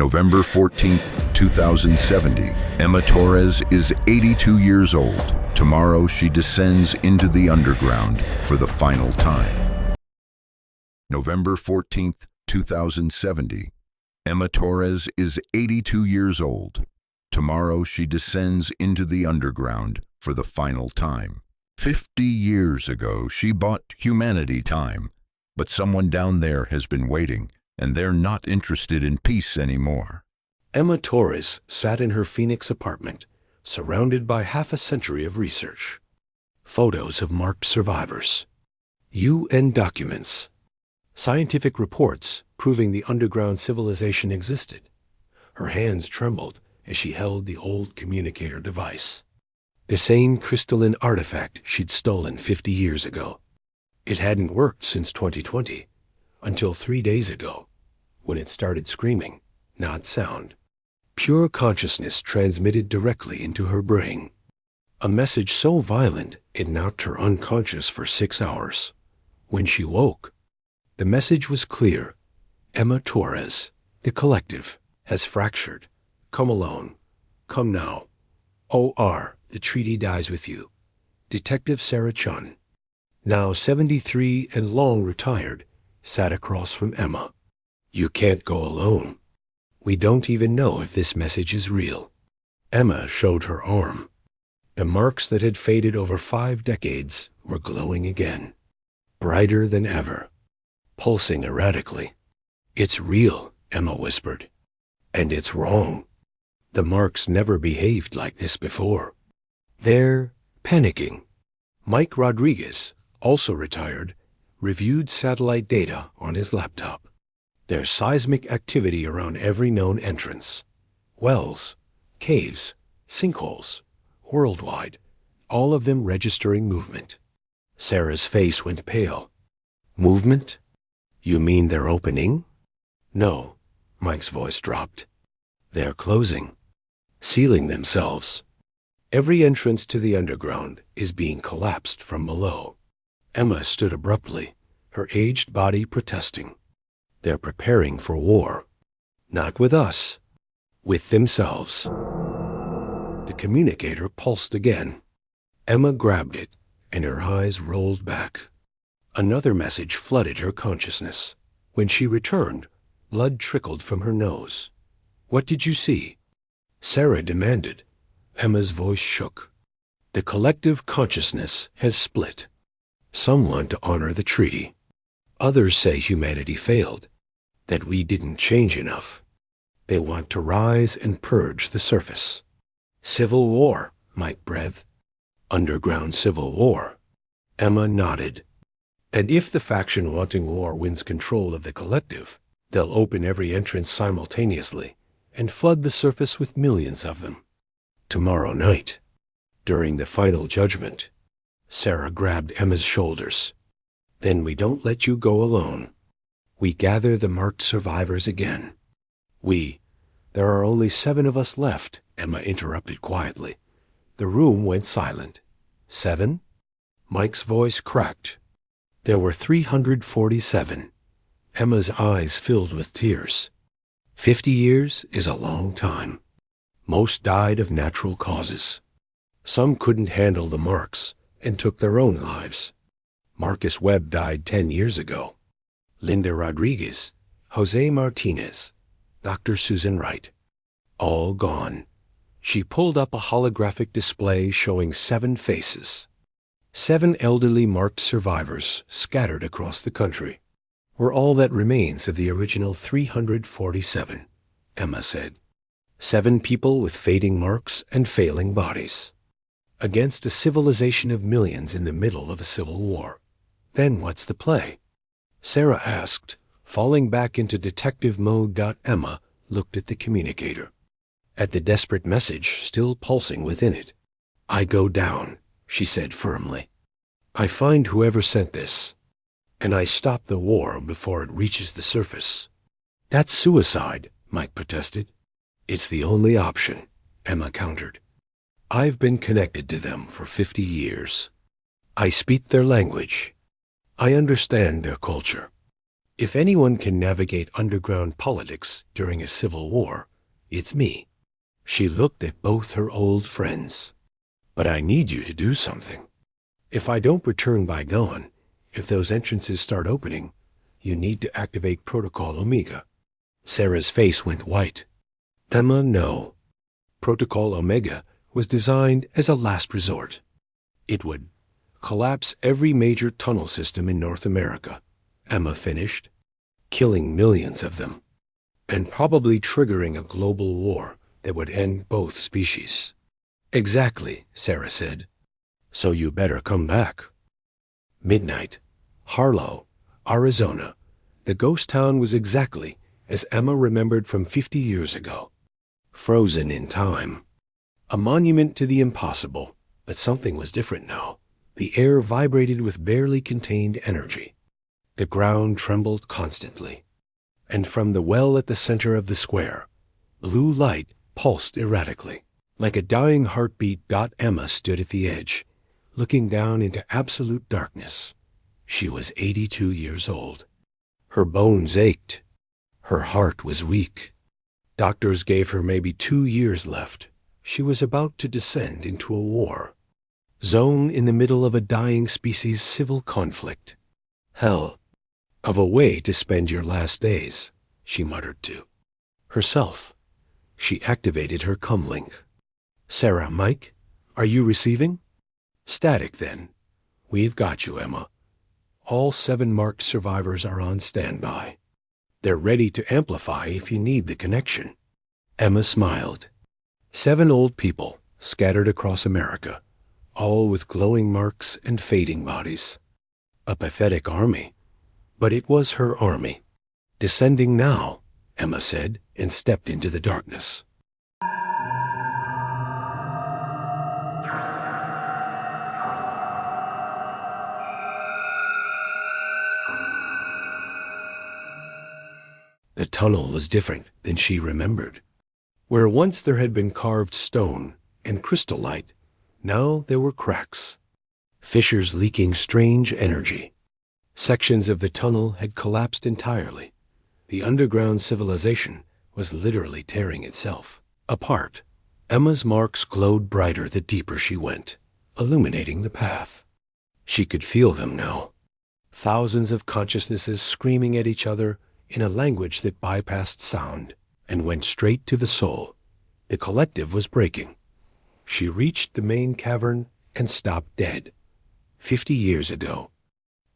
November 14th, 2070. Emma Torres is 82 years old. Tomorrow she descends into the underground for the final time. November 14th, 2070. Emma Torres is 82 years old. Tomorrow she descends into the underground for the final time. 50 years ago, she bought humanity time, but someone down there has been waiting, and they're not interested in peace anymore. Emma Torres sat in her Phoenix apartment, surrounded by half a century of research. Photos of marked survivors, UN documents, scientific reports proving the underground civilization existed. Her hands trembled as she held the old communicator device, the same crystalline artifact she'd stolen 50 years ago. It hadn't worked since 2020, until 3 days ago, when it started screaming, not sound. Pure consciousness transmitted directly into her brain. A message so violent it knocked her unconscious for 6 hours. When she woke, the message was clear. Emma Torres, the collective, has fractured. Come alone. Come now. O.R. The treaty dies with you. Detective Sarah Chun, now 73 and long retired, sat across from Emma. You can't go alone. We don't even know if this message is real. Emma showed her arm. The marks that had faded over 5 decades were glowing again, brighter than ever, pulsing erratically. It's real, Emma whispered. And it's wrong. The marks never behaved like this before. They're panicking. Mike Rodriguez, also retired, reviewed satellite data on his laptop. There's seismic activity around every known entrance. Wells, caves, sinkholes, worldwide, all of them registering movement. Sarah's face went pale. Movement? You mean they're opening? No, Mike's voice dropped. They're closing, sealing themselves. Every entrance to the underground is being collapsed from below. Emma stood abruptly, her aged body protesting. They're preparing for war. Not with us, with themselves. The communicator pulsed again. Emma grabbed it, and her eyes rolled back. Another message flooded her consciousness. When she returned, blood trickled from her nose. What did you see? Sarah demanded. Emma's voice shook. The collective consciousness has split. Some want to honor the treaty. Others say humanity failed, that we didn't change enough. They want to rise and purge the surface. Civil war, Mike breathed. Underground civil war. Emma nodded. And if the faction wanting war wins control of the collective, they'll open every entrance simultaneously and flood the surface with millions of them. Tomorrow night, during the final judgment, Sarah grabbed Emma's shoulders. Then we don't let you go alone. We gather the marked survivors again. There are only 7 of us left, Emma interrupted quietly. The room went silent. 7? Mike's voice cracked. There were 347. Emma's eyes filled with tears. 50 years is a long time. Most died of natural causes. Some couldn't handle the marks and took their own lives. Marcus Webb died 10 years ago. Linda Rodriguez, Jose Martinez, Dr. Susan Wright. All gone. She pulled up a holographic display showing 7 faces. 7 elderly marked survivors scattered across the country. We're all that remains of the original 347, Emma said. 7 people with fading marks and failing bodies. Against a civilization of millions in the middle of a civil war. Then what's the play? Sarah asked, falling back into detective mode. Emma looked at the communicator, at the desperate message still pulsing within it. I go down, she said firmly. I find whoever sent this, and I stop the war before it reaches the surface. That's suicide, Mike protested. It's the only option, Emma countered. I've been connected to them for 50 years. I speak their language. I understand their culture. If anyone can navigate underground politics during a civil war, it's me. She looked at both her old friends. But I need you to do something. If I don't return by dawn, if those entrances start opening, you need to activate Protocol Omega. Sarah's face went white. Emma, no. Protocol Omega was designed as a last resort. It would collapse every major tunnel system in North America, Emma finished, killing millions of them, and probably triggering a global war that would end both species. Exactly, Sarah said. So you better come back. Midnight, Harlow, Arizona. The ghost town was exactly as Emma remembered from 50 years ago. Frozen in time. A monument to the impossible, but something was different now. The air vibrated with barely contained energy. The ground trembled constantly. And from the well at the center of the square, blue light pulsed erratically. Like a dying heartbeat, Emma stood at the edge, looking down into absolute darkness. She was 82 years old. Her bones ached. Her heart was weak. Doctors gave her maybe 2 years left. She was about to descend into a war zone in the middle of a dying species civil conflict. Hell of a way to spend your last days, she muttered to herself. She activated her comlink. Sarah, Mike, are you receiving? Static, then. We've got you, Emma. All 7 marked survivors are on standby. They're ready to amplify if you need the connection. Emma smiled. 7 old people scattered across America, all with glowing marks and fading bodies. A pathetic army, but it was her army. Descending now, Emma said, and stepped into the darkness. The tunnel was different than she remembered. Where once there had been carved stone and crystal light, now there were cracks, fissures leaking strange energy. Sections of the tunnel had collapsed entirely. The underground civilization was literally tearing itself apart. Emma's marks glowed brighter the deeper she went, illuminating the path. She could feel them now. Thousands of consciousnesses screaming at each other in a language that bypassed sound and went straight to the soul. The collective was breaking. She reached the main cavern and stopped dead. 50 years ago,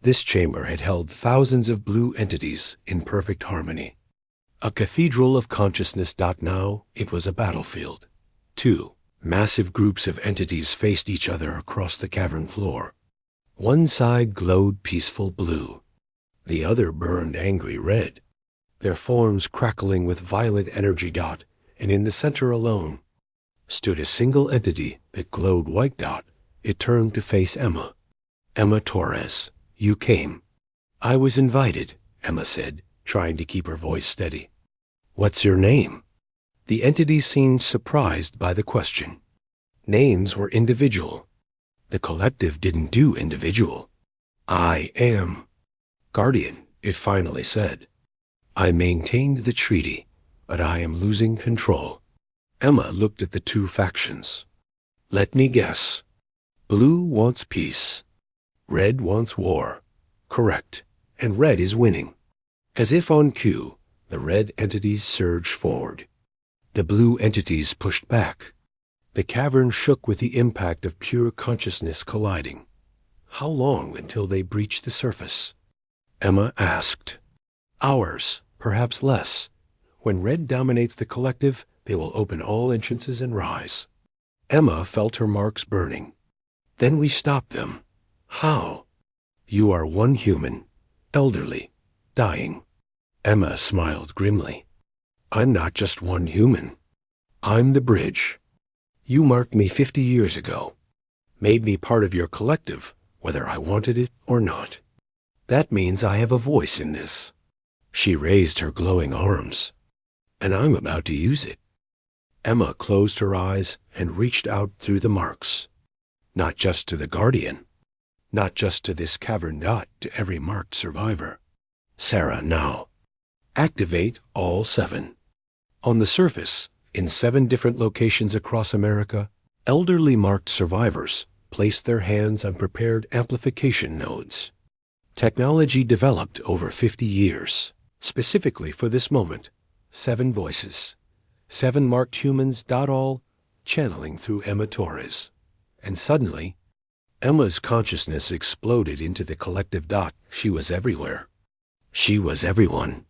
this chamber had held thousands of blue entities in perfect harmony. A cathedral of consciousness. Now it was a battlefield. 2 massive groups of entities faced each other across the cavern floor. One side glowed peaceful blue. The other burned angry red, their forms crackling with violent energy. And in the center alone stood a single entity that glowed white. It turned to face Emma. Emma Torres, you came. I was invited, Emma said, trying to keep her voice steady. What's your name? The entity seemed surprised by the question. Names were individual. The collective didn't do individual. I am Guardian, it finally said. I maintained the treaty, but I am losing control. Emma looked at the 2 factions. Let me guess. Blue wants peace. Red wants war. Correct. And red is winning. As if on cue, the red entities surged forward. The blue entities pushed back. The cavern shook with the impact of pure consciousness colliding. How long until they breached the surface? Emma asked. Hours, perhaps less. When red dominates the collective, they will open all entrances and rise. Emma felt her marks burning. Then we stopped them. How? You are one human, elderly, dying. Emma smiled grimly. I'm not just one human. I'm the bridge. You marked me 50 years ago, made me part of your collective, whether I wanted it or not. That means I have a voice in this. She raised her glowing arms, and I'm about to use it. Emma closed her eyes and reached out through the marks. Not just to the Guardian, not just to this cavern. To every marked survivor. Sarah now. Activate all 7. On the surface, in 7 different locations across America, elderly marked survivors placed their hands on prepared amplification nodes. Technology developed over 50 years, specifically for this moment. 7 voices. 7 marked humans, all channeling through Emma Torres. And suddenly, Emma's consciousness exploded into the collective dot. She was everywhere. She was everyone.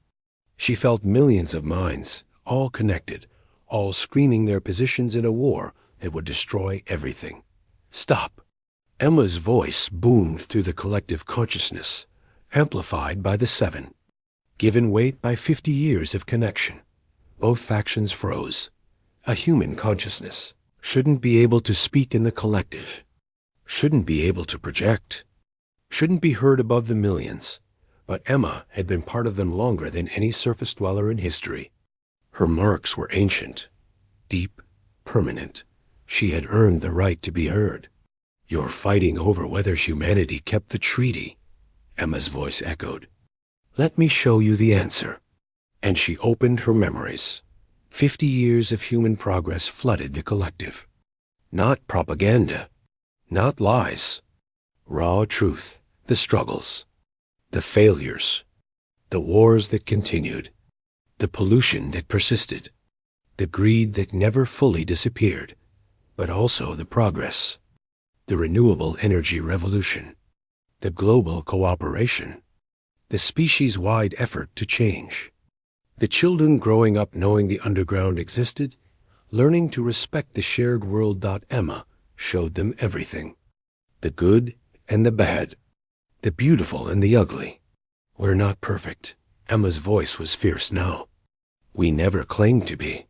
She felt millions of minds, all connected, all screaming their positions in a war that would destroy everything. Stop! Emma's voice boomed through the collective consciousness, amplified by the 7. Given weight by 50 years of connection, both factions froze. A human consciousness shouldn't be able to speak in the collective, shouldn't be able to project, shouldn't be heard above the millions. But Emma had been part of them longer than any surface dweller in history. Her marks were ancient, deep, permanent. She had earned the right to be heard. "You're fighting over whether humanity kept the treaty," Emma's voice echoed. "Let me show you the answer." And she opened her memories. 50 years of human progress flooded the collective. Not propaganda, not lies. Raw truth, the struggles, the failures, the wars that continued, the pollution that persisted, the greed that never fully disappeared, but also the progress, the renewable energy revolution, the global cooperation, the species-wide effort to change. The children growing up knowing the underground existed, learning to respect the shared world. Emma showed them everything. The good and the bad, the beautiful and the ugly. "We're not perfect." Emma's voice was fierce now. "We never claimed to be.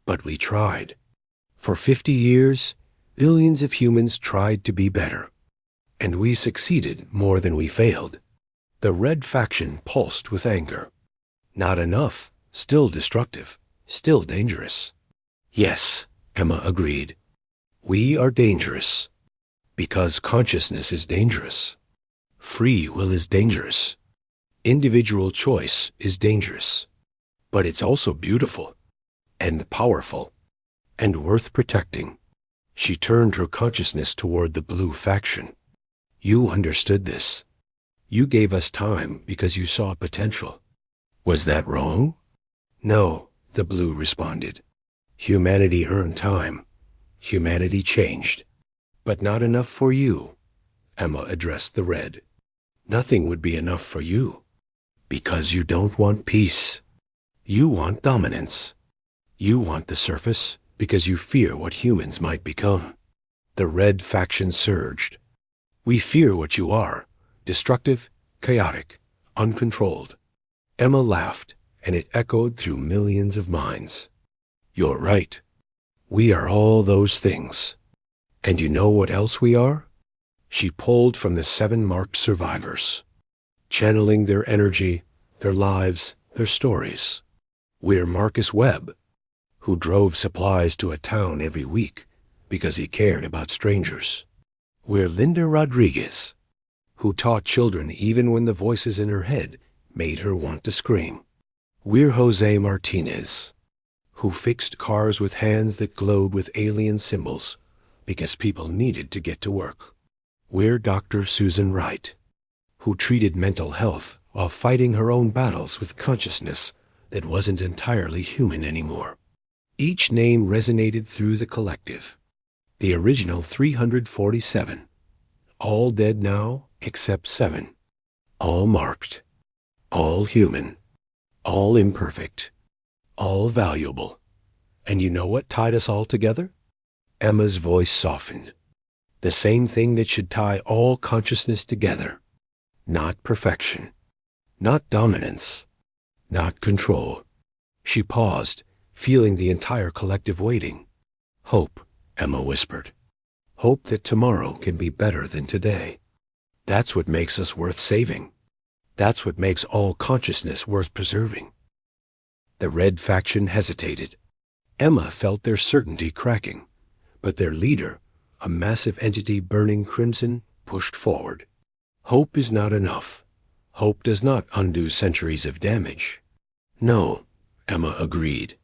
But we tried. For 50 years, billions of humans tried to be better. And we succeeded more than we failed." The red faction pulsed with anger. Not enough, still destructive, still dangerous. "Yes," Emma agreed. "We are dangerous. Because consciousness is dangerous. Free will is dangerous. Individual choice is dangerous. But it's also beautiful, and powerful, and worth protecting." She turned her consciousness toward the blue faction. "You understood this. You gave us time because you saw potential. Was that wrong?" "No," the blue responded. "Humanity earned time. Humanity changed. But not enough for you." Emma addressed the red. "Nothing would be enough for you. Because you don't want peace. You want dominance. You want the surface because you fear what humans might become." The red faction surged. "We fear what you are. Destructive, chaotic, uncontrolled." Emma laughed, and it echoed through millions of minds. "You're right. We are all those things. And you know what else we are?" She pulled from the 7 marked survivors, channeling their energy, their lives, their stories. "We're Marcus Webb, who drove supplies to a town every week because he cared about strangers. We're Linda Rodriguez, who taught children even when the voices in her head made her want to scream. We're Jose Martinez, who fixed cars with hands that glowed with alien symbols because people needed to get to work. We're Dr. Susan Wright, who treated mental health while fighting her own battles with consciousness that wasn't entirely human anymore." Each name resonated through the collective. The original 347. All dead now except 7. All marked. All human. All imperfect. All valuable. And you know what tied us all together? Emma's voice softened. The same thing that should tie all consciousness together. Not perfection. Not dominance. Not control. She paused, feeling the entire collective waiting. "Hope," Emma whispered. "Hope that tomorrow can be better than today. That's what makes us worth saving. That's what makes all consciousness worth preserving." The red faction hesitated. Emma felt their certainty cracking, but their leader, a massive entity burning crimson, pushed forward. "Hope is not enough. Hope does not undo centuries of damage. No, Emma agreed.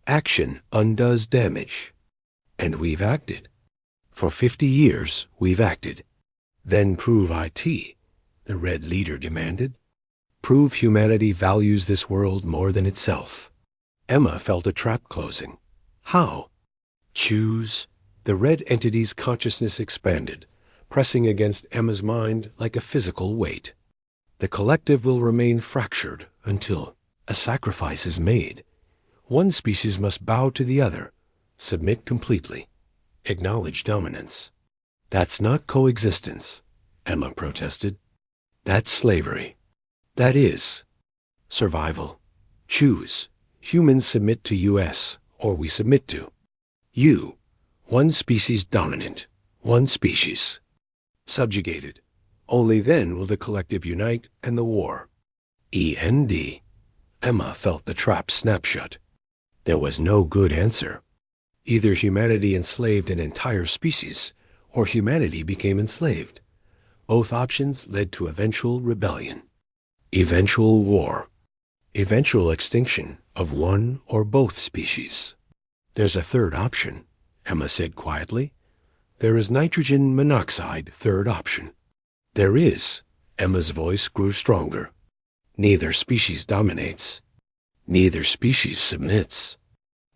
Action undoes damage. And we've acted. For 50 years, we've acted. Then prove it, the Red Leader demanded. Prove humanity values this world more than itself. Emma felt a trap closing. How? Choose. The red entity's consciousness expanded, pressing against Emma's mind like a physical weight. The collective will remain fractured until a sacrifice is made. One species must bow to the other, submit completely, acknowledge dominance. That's not coexistence, Emma protested. That's slavery. That is survival. Choose. Humans submit to US, or we submit to you. One species dominant, one species subjugated. Only then will the collective unite and the war end. Emma felt the trap snap shut. There was no good answer. Either humanity enslaved an entire species, or humanity became enslaved. Both options led to eventual rebellion, eventual war, eventual extinction of one or both species. There's a third option, Emma said quietly. There is nitrogen monoxide, third option. There is. Emma's voice grew stronger. Neither species dominates. Neither species submits.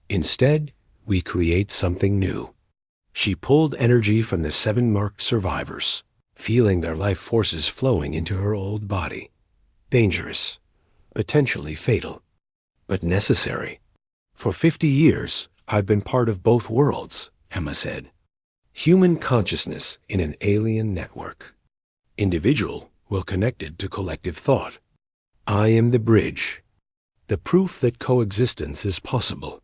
Instead, we create something new. She pulled energy from the 7 marked survivors, feeling their life forces flowing into her old body. Dangerous, potentially fatal, but necessary. For 50 years, I've been part of both worlds, Emma said. Human consciousness in an alien network. Individual will connected to collective thought. I am the bridge. The proof that coexistence is possible.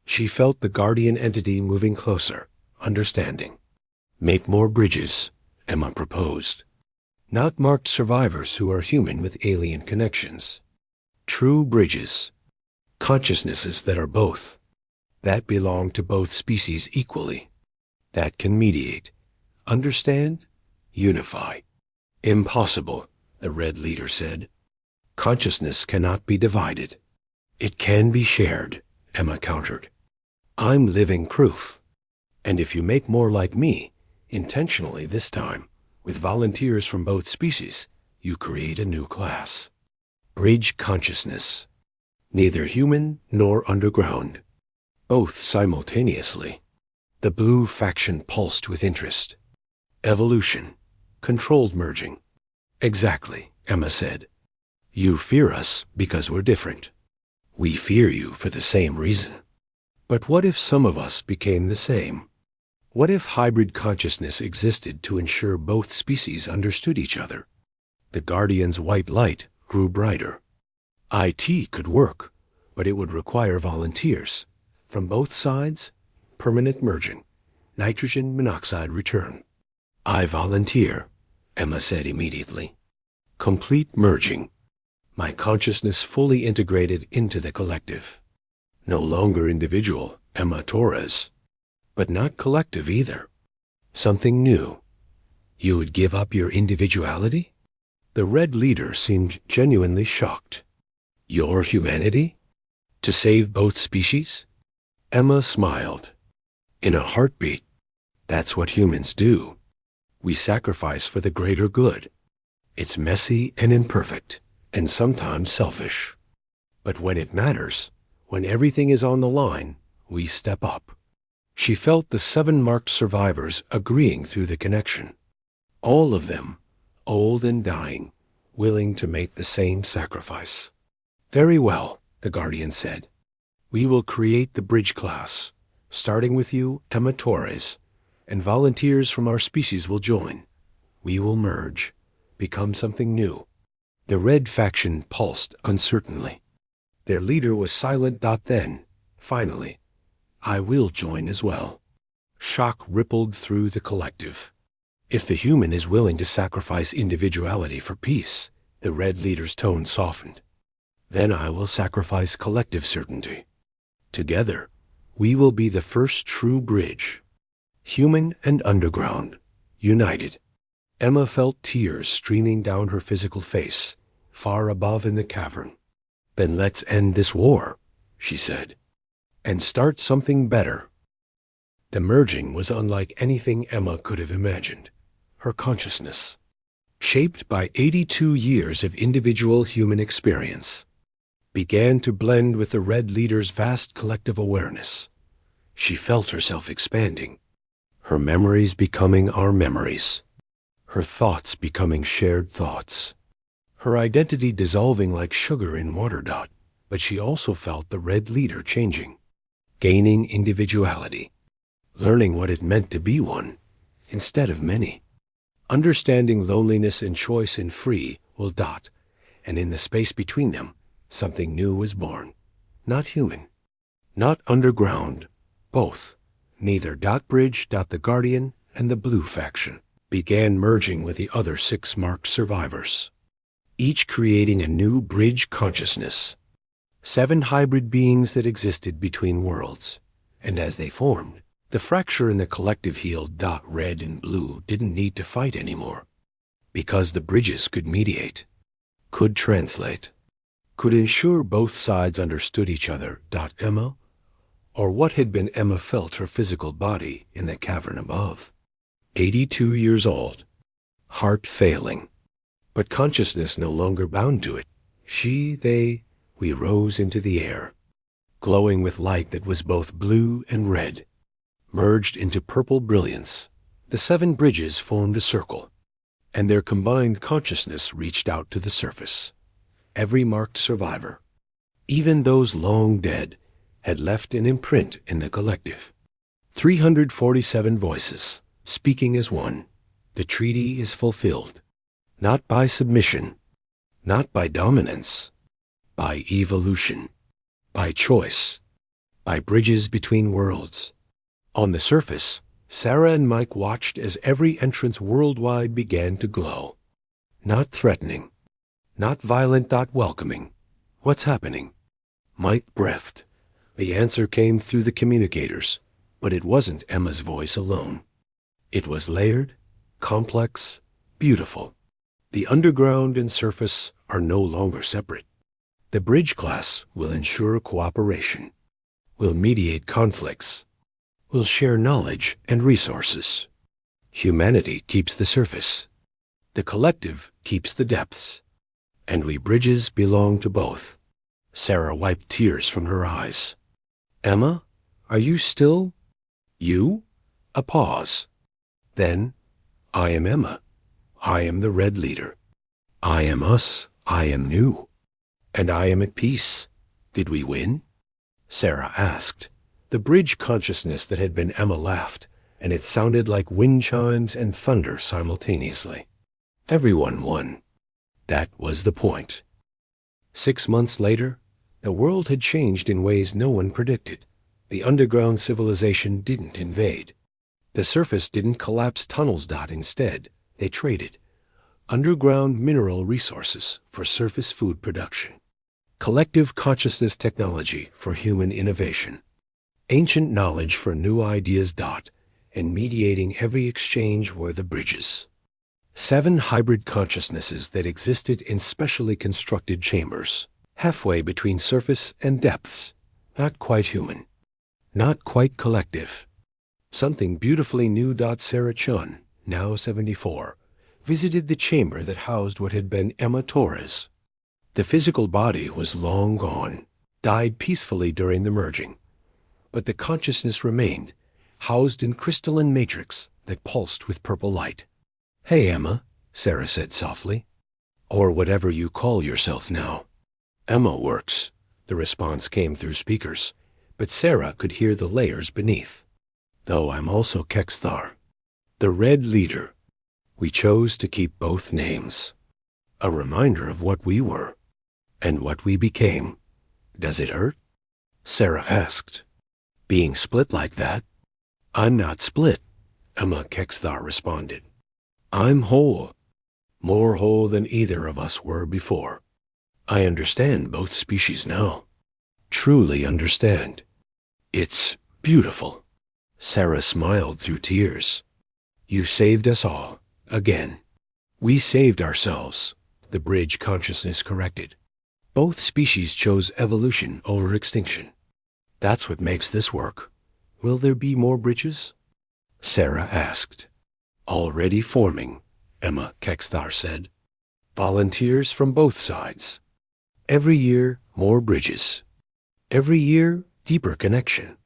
She felt the guardian entity moving closer, understanding. Make more bridges, Emma proposed. Not marked survivors who are human with alien connections. True bridges. Consciousnesses that are both. That belong to both species equally. That can mediate, understand, unify. Impossible, the Red Leader said. Consciousness cannot be divided. It can be shared, Emma countered. I'm living proof. And if you make more like me, intentionally this time, with volunteers from both species, you create a new class. Bridge consciousness. Neither human nor underground. Both simultaneously. The blue faction pulsed with interest. Evolution. Controlled merging. Exactly, Emma said. You fear us because we're different. We fear you for the same reason. But what if some of us became the same? What if hybrid consciousness existed to ensure both species understood each other? The Guardian's white light grew brighter. IT could work, but it would require volunteers. From both sides, permanent merging, nitrogen monoxide return. I volunteer, Emma said immediately. Complete merging. My consciousness fully integrated into the collective. No longer individual, Emma Torres, but not collective either. Something new. You would give up your individuality? The Red Leader seemed genuinely shocked. Your humanity? To save both species? Emma smiled. In a heartbeat. That's what humans do. We sacrifice for the greater good. It's messy and imperfect, and sometimes selfish. But when it matters, when everything is on the line, we step up. She felt the 7 marked survivors agreeing through the connection. All of them, old and dying, willing to make the same sacrifice. Very well, the Guardian said. We will create the bridge class, starting with you, Emma Torres, and volunteers from our species will join. We will merge, become something new. The red faction pulsed uncertainly. Their leader was silent. Then, finally, I will join as well. Shock rippled through the collective. If the human is willing to sacrifice individuality for peace, the Red Leader's tone softened. Then I will sacrifice collective certainty. Together, we will be the first true bridge. Human and underground, united. Emma felt tears streaming down her physical face, far above in the cavern. "Then let's end this war," she said, "and start something better." The merging was unlike anything Emma could have imagined. Her consciousness, shaped by 82 years of individual human experience, began to blend with the Red Leader's vast collective awareness. She felt herself expanding, her memories becoming our memories, her thoughts becoming shared thoughts, her identity dissolving like sugar in water. But she also felt the Red Leader changing, gaining individuality, learning what it meant to be one instead of many, understanding loneliness and choice in free will. And in the space between them, something new was born. Not human, not underground, both. Neither. Bridge. The Guardian and the Blue faction began merging with the other 6 marked survivors, each creating a new bridge consciousness. 7 hybrid beings that existed between worlds. And as they formed, the fracture in the collective healed. Red and Blue didn't need to fight anymore, because the bridges could mediate, could translate, could ensure both sides understood each other. Emma, or what had been Emma, felt her physical body in the cavern above. 82 years old, heart failing, but consciousness no longer bound to it. We rose into the air, glowing with light that was both blue and red, merged into purple brilliance. The 7 bridges formed a circle, and their combined consciousness reached out to the surface. Every marked survivor, even those long dead, had left an imprint in the collective. 347 voices, speaking as one. The treaty is fulfilled, not by submission, not by dominance, by evolution, by choice, by bridges between worlds. On the surface, Sarah and Mike watched as every entrance worldwide began to glow. Not threatening, not violent. Welcoming. What's happening? Mike breathed. The answer came through the communicators, but it wasn't Emma's voice alone. It was layered, complex, beautiful. The underground and surface are no longer separate. The bridge class will ensure cooperation, will mediate conflicts, will share knowledge and resources. Humanity keeps the surface. The collective keeps the depths. And we bridges belong to both. Sarah wiped tears from her eyes. "Emma, are you still you?" A pause. Then, "I am Emma. I am the Red Leader. I am us. I am new. And I am at peace. Did we win?" Sarah asked. The bridge consciousness that had been Emma laughed, and it sounded like wind chimes and thunder simultaneously. Everyone won. That was the point. 6 months later, the world had changed in ways no one predicted. The underground civilization didn't invade. The surface didn't collapse tunnels. Instead, they traded underground mineral resources for surface food production, collective consciousness technology for human innovation, ancient knowledge for new ideas. And mediating every exchange were the bridges. 7 hybrid consciousnesses that existed in specially constructed chambers, halfway between surface and depths, not quite human, not quite collective. Something beautifully new. Sarah Chun, now 74, visited the chamber that housed what had been Emma Torres. The physical body was long gone, died peacefully during the merging, but the consciousness remained, housed in crystalline matrix that pulsed with purple light. "Hey, Emma," Sarah said softly. "Or whatever you call yourself now." "Emma works," the response came through speakers, but Sarah could hear the layers beneath. "Though I'm also Kexthar, the Red Leader. We chose to keep both names. A reminder of what we were and what we became. Does it hurt?" Sarah asked. "Being split like that?" "I'm not split," Emma Kexthar responded. "I'm whole, more whole than either of us were before. I understand both species now. Truly understand. It's beautiful." Sarah smiled through tears. "You saved us all, again. We saved ourselves, The bridge consciousness corrected. Both species chose evolution over extinction. That's what makes this work. Will there be more bridges? Sarah asked. Already forming, Emma Kexthar said. Volunteers from both sides. Every year, more bridges. Every year, deeper connection.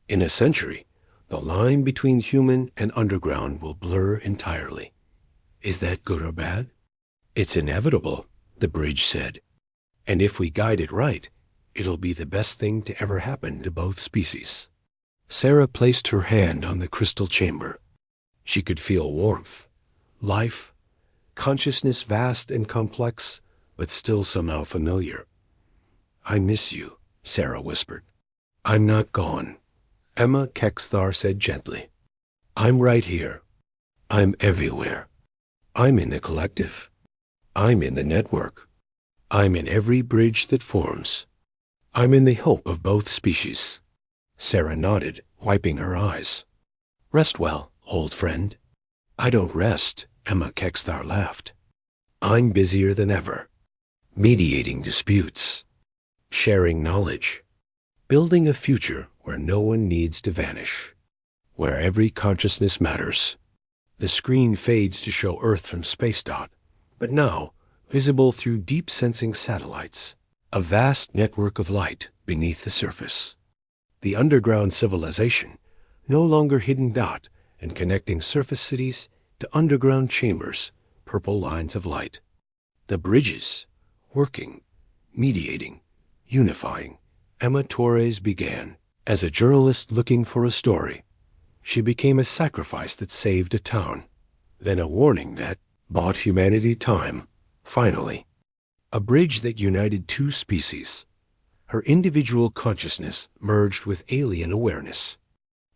In a century, the line between human and underground will blur entirely. Is that good or bad? It's inevitable, the bridge said. And if we guide it right, it'll be the best thing to ever happen to both species. Sarah placed her hand on the crystal chamber. She could feel warmth, life, consciousness vast and complex, but still somehow familiar. I miss you, Sarah whispered. I'm not gone, Emma Kexthar said gently. I'm right here. I'm everywhere. I'm in the collective. I'm in the network. I'm in every bridge that forms. I'm in the hope of both species. Sarah nodded, wiping her eyes. Rest well, old friend. I don't rest, Emma Kexthar laughed. I'm busier than ever. Mediating disputes. Sharing knowledge. Building a future where no one needs to vanish. Where every consciousness matters. The screen fades to show Earth from space dot, but now visible through deep sensing satellites, a vast network of light beneath the surface. The underground civilization, no longer hidden dot and connecting surface cities to underground chambers, purple lines of light. The bridges, working, mediating, unifying. Emma Torres began as a journalist looking for a story. She became a sacrifice that saved a town, then a warning that bought humanity time, finally. A bridge that united two species. Her individual consciousness merged with alien awareness,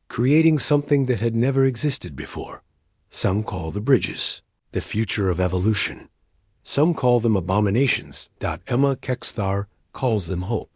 creating something that had never existed before. Some call the bridges the future of evolution. Some call them abominations. Emma Kexthar calls them hope.